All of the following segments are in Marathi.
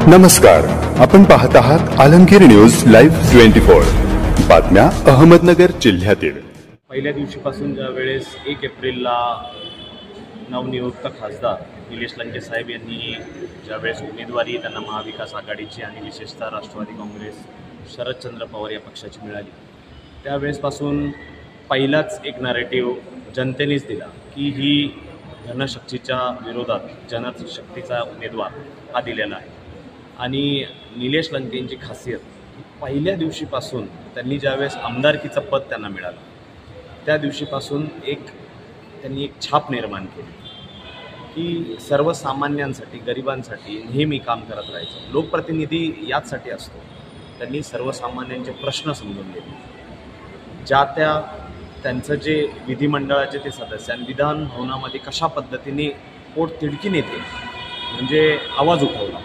नमस्कार, आपण पाहत आहात आलमगीर न्यूज लाईव्ह 24 बातम्या अहमदनगर जिल्ह्यातील। पहिल्या दिवशीपासून ज्या वेळेस 1 एप्रिलला नवनियुक्त खासदार निलेश लंके साहेब यांनी ज्यावेळेस उमेदवारी त्यांना महाविकास आघाडीची आणि विशेषतः राष्ट्रवादी काँग्रेस शरदचंद्र पवार या पक्षाची मिळाली, त्यावेळेसपासून पहिलाच एक नॅरेटिव्ह जनतेनेच दिला की ही जनशक्तीच्या विरोधात जनशक्तीचा उमेदवार हा दिलेला आहे। आणि निलेश लंकेंची खासियत पहिल्या दिवशीपासून त्यांनी ज्यावेळेस आमदारकीचं पद त्यांना मिळालं त्या दिवशीपासून त्यांनी एक छाप निर्माण केली की सर्वसामान्यांसाठी गरिबांसाठी नेहमी काम करत राहायचं। लोकप्रतिनिधी याचसाठी असतो, त्यांनी सर्वसामान्यांचे प्रश्न समजून घेतले। त्यांचं जे विधिमंडळाचे ते सदस्य आणि विधान भवनामध्ये कशा पद्धतीने पोटतिडकीने ते म्हणजे आवाज उठवला।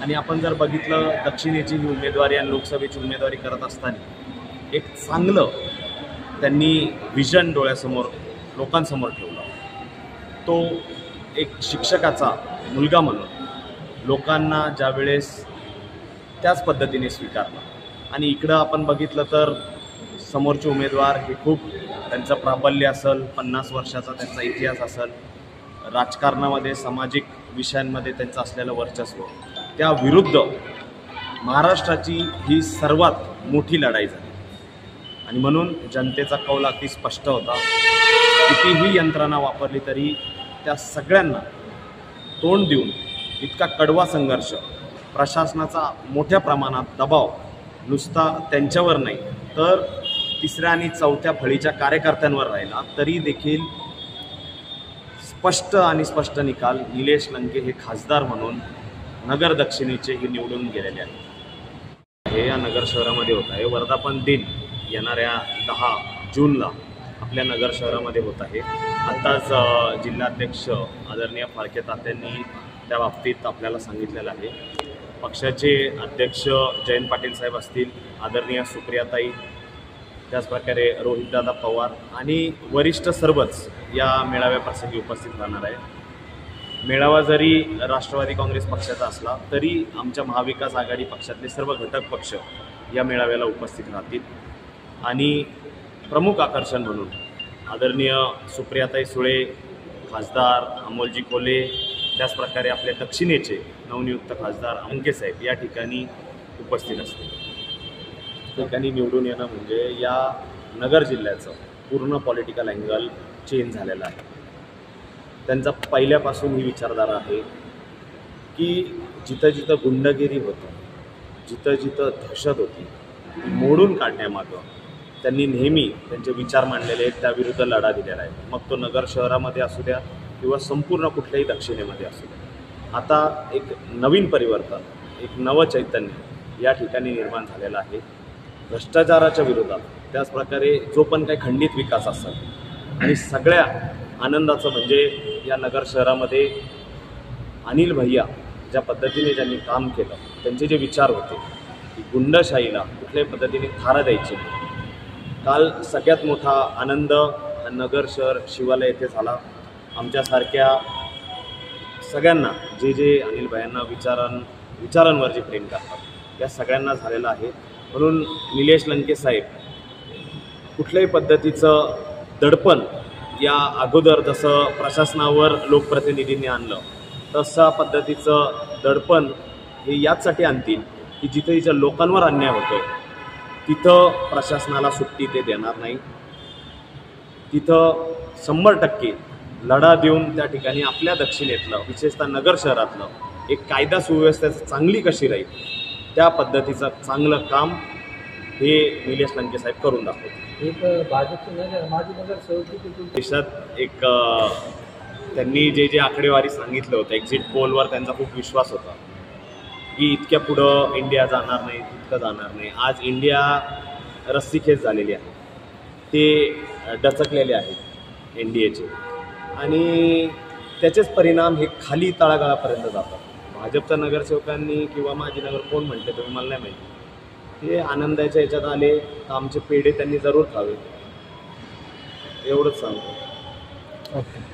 आणि आपण जर बघितलं दक्षिणेची ही उमेदवारी आणि लोकसभेची उमेदवारी करत असताना एक चांगलं त्यांनी विजन डोळ्यासमोर लोकांसमोर ठेवला। तो एक शिक्षकाचा मुलगा म्हणून लोकांना ज्यावेळेस त्याच पद्धतीने स्वीकारला। आणि इकडं आपण बघितलं तर समोरचे उमेदवार हे खूप त्यांचं प्राबल्य असेल, 50 वर्षाचा त्यांचा इतिहास असेल, राजकारणामध्ये सामाजिक विषयांमध्ये त्यांचं असलेलं वर्चस्व, त्या विरुद्ध महाराष्ट्राची ही सर्वात मोठी लढाई झाली। आणि म्हणून जनतेचा कौल अगदी स्पष्ट होता, कितीही यंत्रणा वापरली तरी त्या सगळ्यांना तोंड देऊन इतका कडवा संघर्ष, प्रशासनाचा मोठ्या प्रमाणात दबाव नुसता त्यांच्यावर नाही तर तिसऱ्या आणि चौथ्या फळीच्या कार्यकर्त्यांवर राहिला, तरी देखील स्पष्ट निकाल निलेश लंके हे खासदार म्हणून नगर दक्षिणेचे हे निवडून गेलेले आहेत। हे या नगर शहरामध्ये होत आहे। वर्धापन दिन येणाऱ्या 10 जूनला आपल्या नगर शहरामध्ये होत आहे। आताच जिल्हाध्यक्ष आदरणीय फाळके तात्यांनी त्या बाबतीत आपल्याला सांगितलेलं आहे। पक्षाचे अध्यक्ष जयंत पाटील साहेब असतील, आदरणीय सुप्रियाताई, त्याचप्रकारे रोहितदादा पवार आणि वरिष्ठ सर्वच या मेळाव्याप्रसंगी उपस्थित राहणार आहे। मेळावा जरी राष्ट्रवादी काँग्रेस पक्षाचा असला तरी आमच्या महाविकास आघाडी पक्षातले सर्व घटक पक्ष या मेळाव्याला उपस्थित राहतील। आणि प्रमुख आकर्षण म्हणून आदरणीय सुप्रियाताई सुळे, खासदार अमोलजी कोले, त्याचप्रकारे आपल्या दक्षिणेचे नवनियुक्त खासदार लंके साहेब या ठिकाणी उपस्थित असतील। ठिकाणी निवडून येणं म्हणजे या नगर जिल्ह्याचं पूर्ण पॉलिटिकल अँगल चेंज झालेलं आहे। त्यांचा पहिल्यापासून ही विचारधारा आहे की जिथं जिथं गुंडगिरी होतं, जिथं जिथं दहशत होती, ती मोडून काढण्यामागं त्यांनी नेहमी त्यांचे विचार मांडलेले आहेत, त्याविरुद्ध लढा दिलेला आहे। मग तो नगर शहरामध्ये असू द्या किंवा संपूर्ण कुठल्याही दक्षिणेमध्ये असू द्या। आता एक नवीन परिवर्तन, एक नवचैतन्य या ठिकाणी निर्माण झालेलं आहे भ्रष्टाचाराच्या विरोधात। त्याचप्रकारे जो पण काही खंडित विकास असेल आणि सगळ्या आनंदाचं म्हणजे या नगर शहरामध्ये अनिल भैया ज्या पद्धतीने ज्यांनी काम केलं, त्यांचे जे विचार होते की गुंडशाहीला कुठल्याही पद्धतीने थारा द्यायची। काल सगळ्यात मोठा आनंद नगर शहर शिवालय येथे झाला। आमच्यासारख्या सगळ्यांना जे अनिल भैयांना विचारांवर जे प्रेम करतात या सगळ्यांना झालेलं आहे। म्हणून निलेश लंके साहेब कुठल्याही पद्धतीचं दडपण या अगोदर जसं प्रशासनावर लोकप्रतिनिधींनी आणलं तसा पद्धतीचं दडपण हे याचसाठी आणतील की जिथे ज्या लोकांवर अन्याय होतोय तिथं प्रशासनाला सुट्टी ते देणार नाही। तिथं 100% लढा देऊन त्या ठिकाणी आपल्या दक्षिणेतलं विशेषतः नगर शहरातलं एक कायदा सुव्यवस्था चांगली कशी राहील त्या पद्धतीचं चांगलं काम हे निलेश लंके साहेब करून दाखवतात। एक देशात एक त्यांनी जे आकडेवारी सांगितलं होतं, एक्झिट पोलवर त्यांचा खूप विश्वास होता की इतक्या पुढं इंडिया जाणार नाही, तितकं जाणार नाही। आज इंडिया रस्सीखेच झालेली आहे, ते डचकलेले आहेत NDAचे आणि त्याचेच परिणाम हे खाली तळागाळापर्यंत जातात। भाजपच्या नगरसेवकांनी किंवा माजी नगर कोण म्हटले तुम्ही मला नाही माहिती, हे आनंदाच्या याच्यात आले तर आमचे पेढे त्यांनी जरूर खावे, एवढंच सांगतो। ओके।